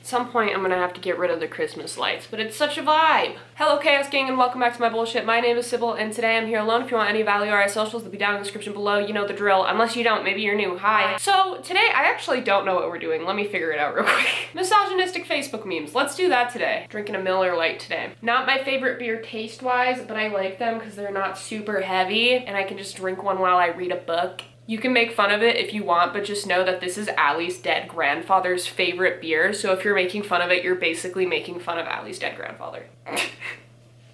At some point, I'm gonna have to get rid of the Christmas lights, but it's such a vibe. Hello, Chaos Gang, and welcome back to my bullshit. My name is Sybil, and today I'm here alone. If you want any value or socials, they'll be down in the description below. You know the drill. Unless you don't, maybe you're new. Hi. So today, I actually don't know what we're doing. Let me figure it out real quick. Misogynistic Facebook memes. Let's do that today. Drinking a Miller Lite today. Not my favorite beer taste-wise, but I like them because they're not super heavy, and I can just drink one while I read a book. You can make fun of it if you want, but just know that this is Allie's dead grandfather's favorite beer, so if you're making fun of it, you're basically making fun of Allie's dead grandfather.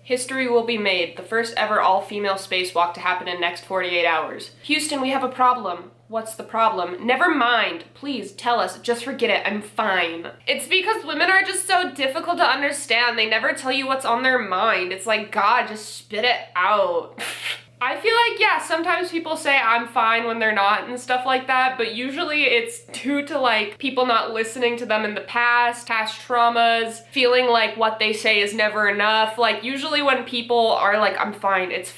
History will be made. The first ever all-female spacewalk to happen in next 48 hours. Houston, we have a problem. What's the problem? Never mind. Please tell us. Just forget it. I'm fine. It's because women are just so difficult to understand. They never tell you what's on their mind. It's like, God, just spit it out. I feel like, yeah, sometimes people say I'm fine when they're not and stuff like that, but usually it's due to like people not listening to them in the past traumas, feeling like what they say is never enough. Like usually when people are like, I'm fine, it's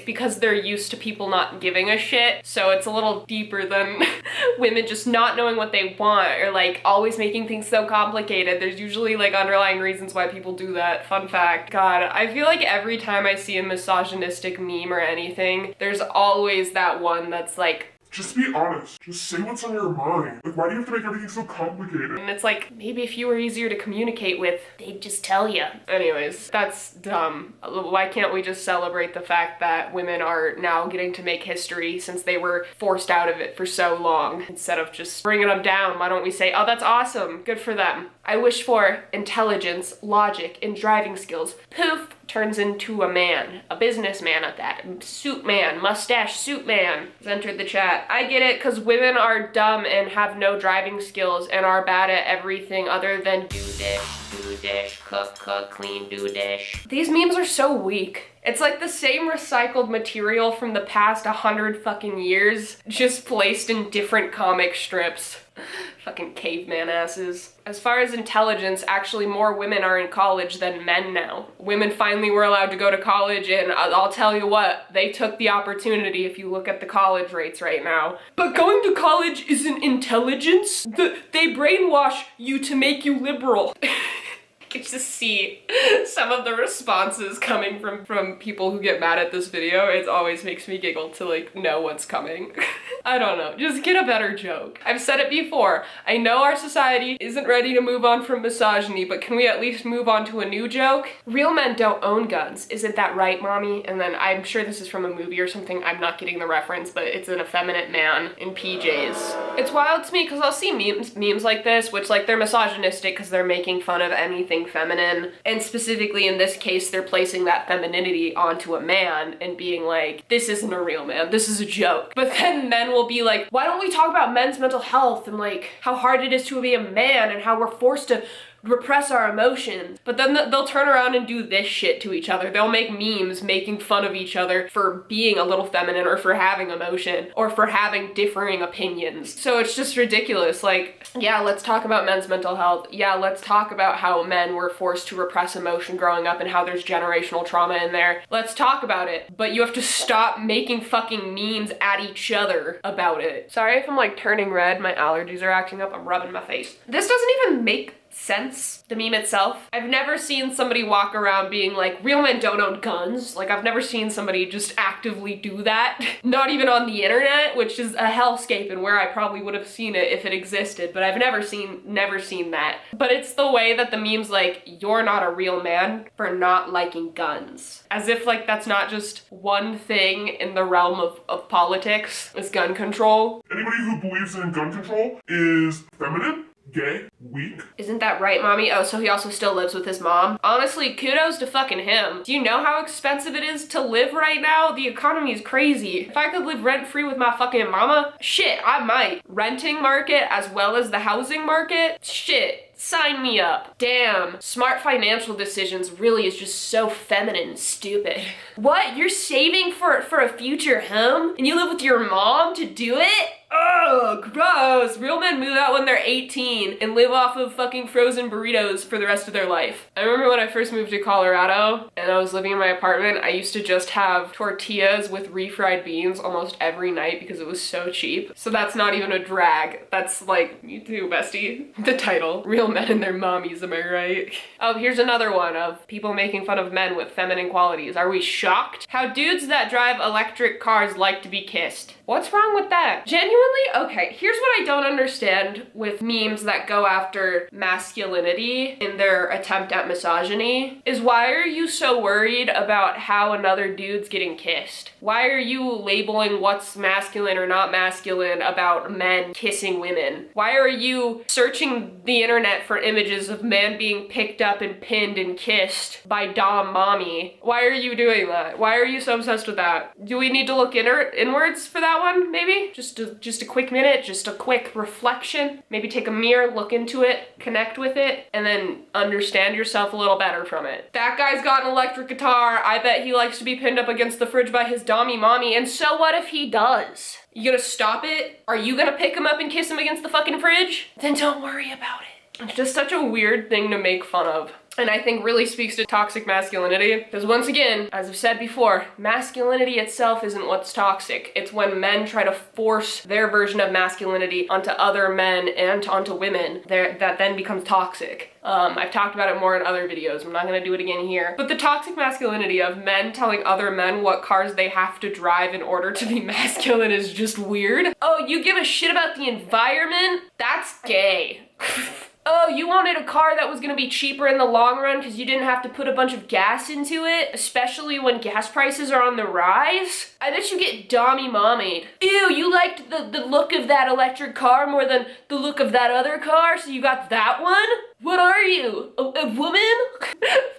because they're used to people not giving a shit. So it's a little deeper than women just not knowing what they want or like always making things so complicated. There's usually like underlying reasons why people do that. Fun fact. God, I feel like every time I see a misogynistic meme or anything, there's always that one that's like, just be honest. Just say what's on your mind. Like, why do you have to make everything so complicated? And it's like, maybe if you were easier to communicate with, they'd just tell you. Anyways, that's dumb. Why can't we just celebrate the fact that women are now getting to make history since they were forced out of it for so long? Instead of just bringing them down, why don't we say, oh, that's awesome. Good for them. I wish for intelligence, logic, and driving skills. Poof. Turns into a man, a businessman at that. Suit man, mustache suit man has entered the chat. I get it, because women are dumb and have no driving skills and are bad at everything other than do dish, cook, clean, do dish. These memes are so weak. It's like the same recycled material from the past 100 fucking years, just placed in different comic strips. Fucking caveman asses. As far as intelligence, actually more women are in college than men now. Women finally were allowed to go to college, and I'll tell you what, they took the opportunity if you look at the college rates right now. But going to college isn't intelligence. They brainwash you to make you liberal. I can just see some of the responses coming from people who get mad at this video. It always makes me giggle to like know what's coming. I don't know, just get a better joke. I've said it before, I know our society isn't ready to move on from misogyny, but can we at least move on to a new joke? Real men don't own guns, isn't that right, mommy? And then I'm sure this is from a movie or something, I'm not getting the reference, but it's an effeminate man in PJs. It's wild to me because I'll see memes like this, which like they're misogynistic because they're making fun of anything feminine, and specifically in this case they're placing that femininity onto a man and being like, this isn't a real man, this is a joke. But then men will be like, why don't we talk about men's mental health and like how hard it is to be a man and how we're forced to repress our emotions. But then they'll turn around and do this shit to each other. They'll make memes making fun of each other for being a little feminine or for having emotion or for having differing opinions. So it's just ridiculous. Like, yeah, let's talk about men's mental health. Yeah, let's talk about how men were forced to repress emotion growing up and how there's generational trauma in there. Let's talk about it. But you have to stop making fucking memes at each other about it. Sorry if I'm like turning red, my allergies are acting up, I'm rubbing my face. This doesn't even make sense, the meme itself. I've never seen somebody walk around being like, real men don't own guns. Like, I've never seen somebody just actively do that. Not even on the internet, which is a hellscape and where I probably would have seen it if it existed, but I've never seen that. But it's the way that the meme's like, you're not a real man for not liking guns. As if like that's not just one thing in the realm of politics, is gun control. Anybody who believes in gun control is feminine, gay, weak. Isn't that right, mommy? Oh, so he also still lives with his mom? Honestly, kudos to fucking him. Do you know how expensive it is to live right now? The economy is crazy. If I could live rent-free with my fucking mama, shit, I might. Renting market as well as the housing market? Shit. Sign me up. Damn, smart financial decisions really is just so feminine and stupid. What? You're saving for a future home? And you live with your mom to do it? Oh, gross. Real men move out when they're 18 and live off of fucking frozen burritos for the rest of their life. I remember when I first moved to Colorado and I was living in my apartment, I used to just have tortillas with refried beans almost every night because it was so cheap. So that's not even a drag. That's like, you too, bestie. The title, Real Men and Their Mommies, am I right? Oh, here's another one of people making fun of men with feminine qualities. Are we shocked? How dudes that drive electric cars like to be kissed. What's wrong with that? Genuinely? Okay, here's what I don't understand with memes that go after masculinity in their attempt at misogyny is why are you so worried about how another dude's getting kissed? Why are you labeling what's masculine or not masculine about men kissing women? Why are you searching the internet for images of men being picked up and pinned and kissed by dom mommy? Why are you doing that? Why are you so obsessed with that? Do we need to look inwards for that one, maybe? Just a quick minute, just a quick reflection. Maybe take a mirror, look into it, connect with it, and then understand yourself a little better from it. That guy's got an electric guitar. I bet he likes to be pinned up against the fridge by his dommy mommy, and so what if he does? You gonna stop it? Are you gonna pick him up and kiss him against the fucking fridge? Then don't worry about it. It's just such a weird thing to make fun of. And I think really speaks to toxic masculinity. Because once again, as I've said before, masculinity itself isn't what's toxic. It's when men try to force their version of masculinity onto other men and onto women that then becomes toxic. I've talked about it more in other videos. I'm not gonna do it again here. But the toxic masculinity of men telling other men what cars they have to drive in order to be masculine is just weird. Oh, you give a shit about the environment? That's gay. Oh, you wanted a car that was gonna be cheaper in the long run because you didn't have to put a bunch of gas into it, especially when gas prices are on the rise? I bet you get dommy mommied. Ew, you liked the look of that electric car more than the look of that other car, so you got that one? What are you, a woman?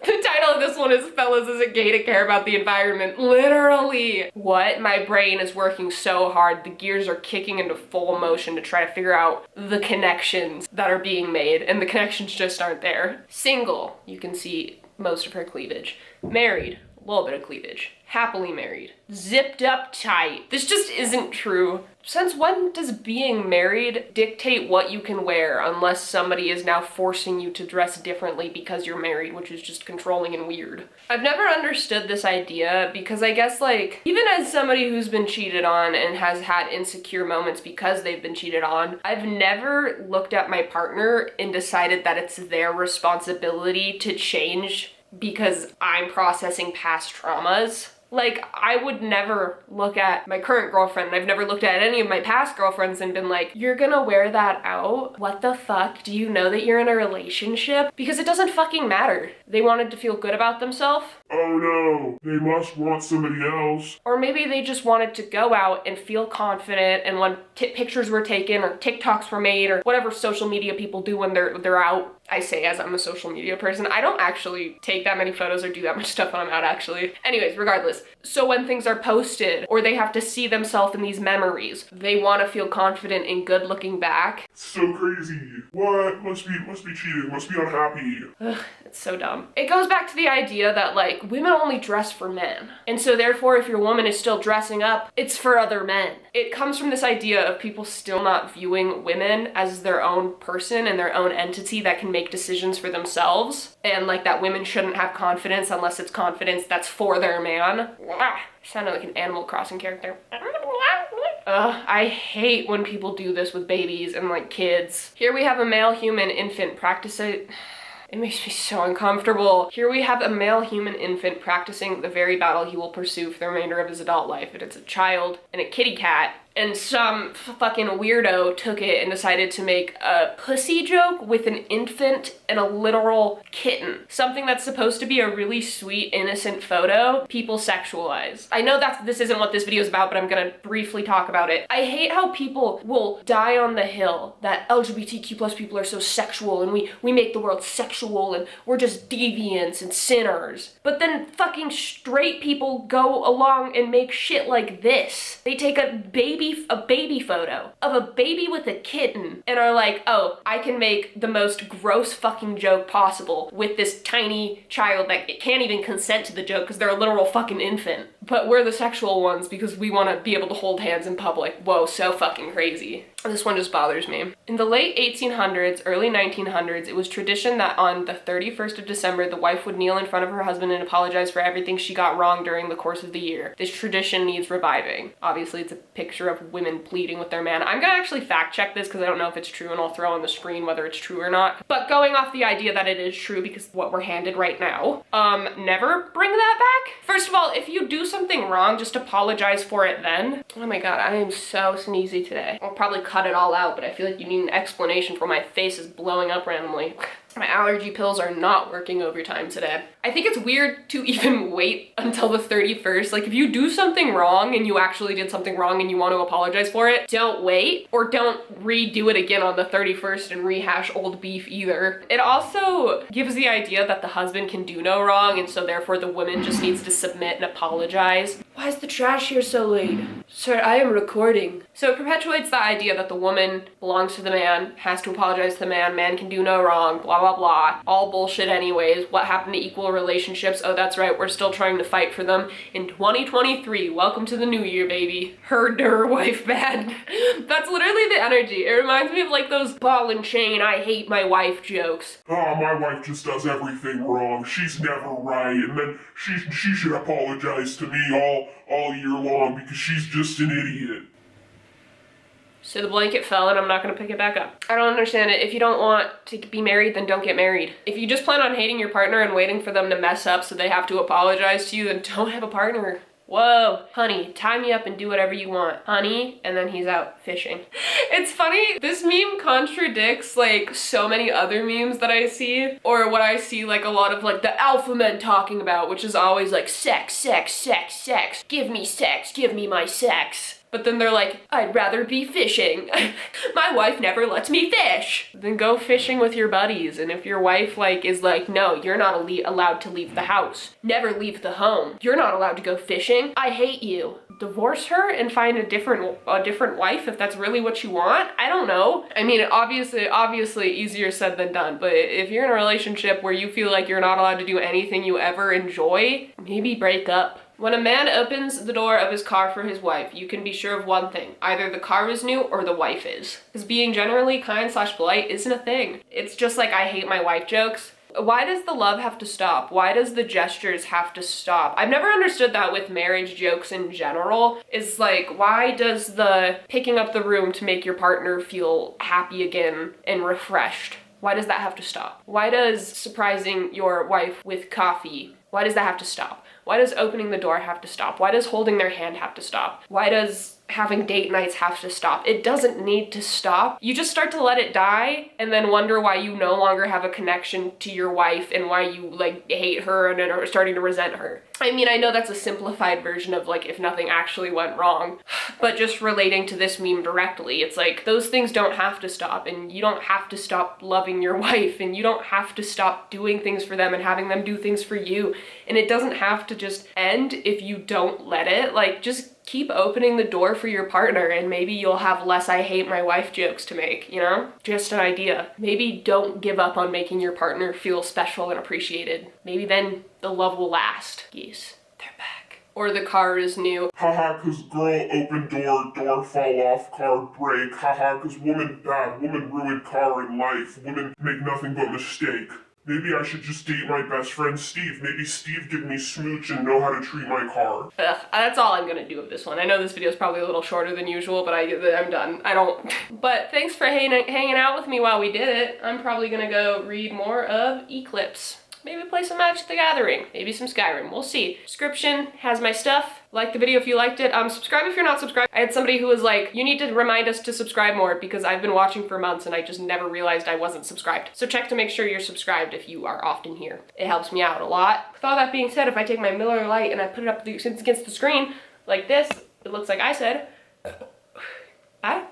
The title of this one is Fellas, Is It Gay to Care About the Environment? Literally. What? My brain is working so hard. The gears are kicking into full motion to try to figure out the connections that are being made, and the connections just aren't there. Single, you can see most of her cleavage. Married, a little bit of cleavage. Happily married. Zipped up tight. This just isn't true. Since when does being married dictate what you can wear unless somebody is now forcing you to dress differently because you're married, which is just controlling and weird. I've never understood this idea because I guess like, even as somebody who's been cheated on and has had insecure moments because they've been cheated on, I've never looked at my partner and decided that it's their responsibility to change because I'm processing past traumas. Like, I would never look at my current girlfriend, and I've never looked at any of my past girlfriends and been like, you're gonna wear that out? What the fuck? Do you know that you're in a relationship? Because it doesn't fucking matter. They wanted to feel good about themselves. Oh no, they must want somebody else. Or maybe they just wanted to go out and feel confident, and when pictures were taken or TikToks were made or whatever social media people do when they're out. I say as I'm a social media person, I don't actually take that many photos or do that much stuff when I'm out actually. Anyways, regardless. So when things are posted or they have to see themselves in these memories, they want to feel confident and good looking back. So crazy. What? Must be cheating. Must be unhappy. Ugh, it's so dumb. It goes back to the idea that like women only dress for men. And so therefore if your woman is still dressing up, it's for other men. It comes from this idea of people still not viewing women as their own person and their own entity that can make decisions for themselves, and like that women shouldn't have confidence unless it's confidence that's for their man. Sounded like an Animal Crossing character. I hate when people do this with babies and like kids. Here we have a male human infant practicing. It makes me so uncomfortable. Here we have a male human infant practicing the very battle he will pursue for the remainder of his adult life. And it's a child and a kitty cat. And some fucking weirdo took it and decided to make a pussy joke with an infant and a literal kitten. Something that's supposed to be a really sweet, innocent photo, people sexualize. I know this isn't what this video is about, but I'm gonna briefly talk about it. I hate how people will die on the hill that LGBTQ plus people are so sexual and we make the world sexual and we're just deviants and sinners. But then fucking straight people go along and make shit like this. They take a baby photo of a baby with a kitten and are like, oh, I can make the most gross fucking joke possible with this tiny child that can't even consent to the joke because they're a literal fucking infant. but we're the sexual ones because we want to be able to hold hands in public. Whoa, so fucking crazy. This one just bothers me. In the late 1800s, early 1900s, it was tradition that on the 31st of December, the wife would kneel in front of her husband and apologize for everything she got wrong during the course of the year. This tradition needs reviving. Obviously, it's a picture of women pleading with their man. I'm gonna actually fact check this because I don't know if it's true, and I'll throw on the screen whether it's true or not. But going off the idea that it is true because of what we're handed right now, never bring that back. First of all, if you do something wrong, just apologize for it then. Oh my god, I am so sneezy today. I'll probably cut it all out, but I feel like you need an explanation for my face is blowing up randomly. My allergy pills are not working overtime today. I think it's weird to even wait until the 31st. Like, if you do something wrong and you actually did something wrong and you want to apologize for it, don't wait, or don't redo it again on the 31st and rehash old beef either. It also gives the idea that the husband can do no wrong, and so therefore the woman just needs to submit and apologize. Why is the trash here so late? Sir, I am recording. So it perpetuates the idea that the woman belongs to the man, has to apologize to the man can do no wrong, blah, blah, blah. All bullshit anyways. What happened to equal relationships? Oh, that's right, we're still trying to fight for them in 2023. Welcome to the new year, baby. Her wife bad. That's literally the energy. It reminds me of like those ball and chain, I hate my wife jokes. Oh, my wife just does everything wrong. She's never right, and then she should apologize to me all year long because she's just an idiot. So the blanket fell and I'm not gonna pick it back up. I don't understand it. If you don't want to be married, then don't get married. If you just plan on hating your partner and waiting for them to mess up so they have to apologize to you, then don't have a partner. Whoa, honey, tie me up and do whatever you want. Honey, and then he's out fishing. It's funny, this meme contradicts like so many other memes that I see, or what I see like a lot of like the alpha men talking about, which is always like sex, sex, sex, sex. Give me my sex. But then they're like, I'd rather be fishing. My wife never lets me fish. Then go fishing with your buddies. And if your wife like is like, no, you're not allowed to leave the house. Never leave the home. You're not allowed to go fishing. I hate you. Divorce her and find a different wife if that's really what you want. I don't know. I mean, obviously easier said than done. But if you're in a relationship where you feel like you're not allowed to do anything you ever enjoy, maybe break up. When a man opens the door of his car for his wife, you can be sure of one thing. Either the car is new or the wife is. Because being generally kind/polite isn't a thing. It's just like I hate my wife jokes. Why does the love have to stop? Why does the gestures have to stop? I've never understood that with marriage jokes in general. It's like, why does the picking up the room to make your partner feel happy again and refreshed? Why does that have to stop? Why does surprising your wife with coffee, why does that have to stop? Why does opening the door have to stop? Why does holding their hand have to stop? Why does having date nights have to stop? It doesn't need to stop. You just start to let it die and then wonder why you no longer have a connection to your wife and why you like hate her and are starting to resent her. I mean, I know that's a simplified version of like if nothing actually went wrong, but just relating to this meme directly, it's like those things don't have to stop, and you don't have to stop loving your wife, and you don't have to stop doing things for them and having them do things for you, and it doesn't have to just end if you don't let it. Like, just keep opening the door for your partner and maybe you'll have less I hate my wife jokes to make, you know? Just an idea. Maybe don't give up on making your partner feel special and appreciated. Maybe then the love will last. Yes, they're back. Or the car is new. Haha, cause girl open door fall off, car break. Haha, cause woman bad, woman ruined car in life. Women make nothing but mistake. Maybe I should just date my best friend Steve. Maybe Steve give me smooch and know how to treat my car. Ugh, that's all I'm gonna do with this one. I know this video is probably a little shorter than usual, but I'm done. I don't. But thanks for hanging out with me while we did it. I'm probably gonna go read more of Eclipse. Maybe play some Magic the Gathering. Maybe some Skyrim. We'll see. Description has my stuff. Like the video if you liked it. Subscribe if you're not subscribed. I had somebody who was like, you need to remind us to subscribe more because I've been watching for months and I just never realized I wasn't subscribed. So check to make sure you're subscribed if you are often here. It helps me out a lot. With all that being said, if I take my Miller Lite and I put it up against the screen like this, it looks like I said, bye.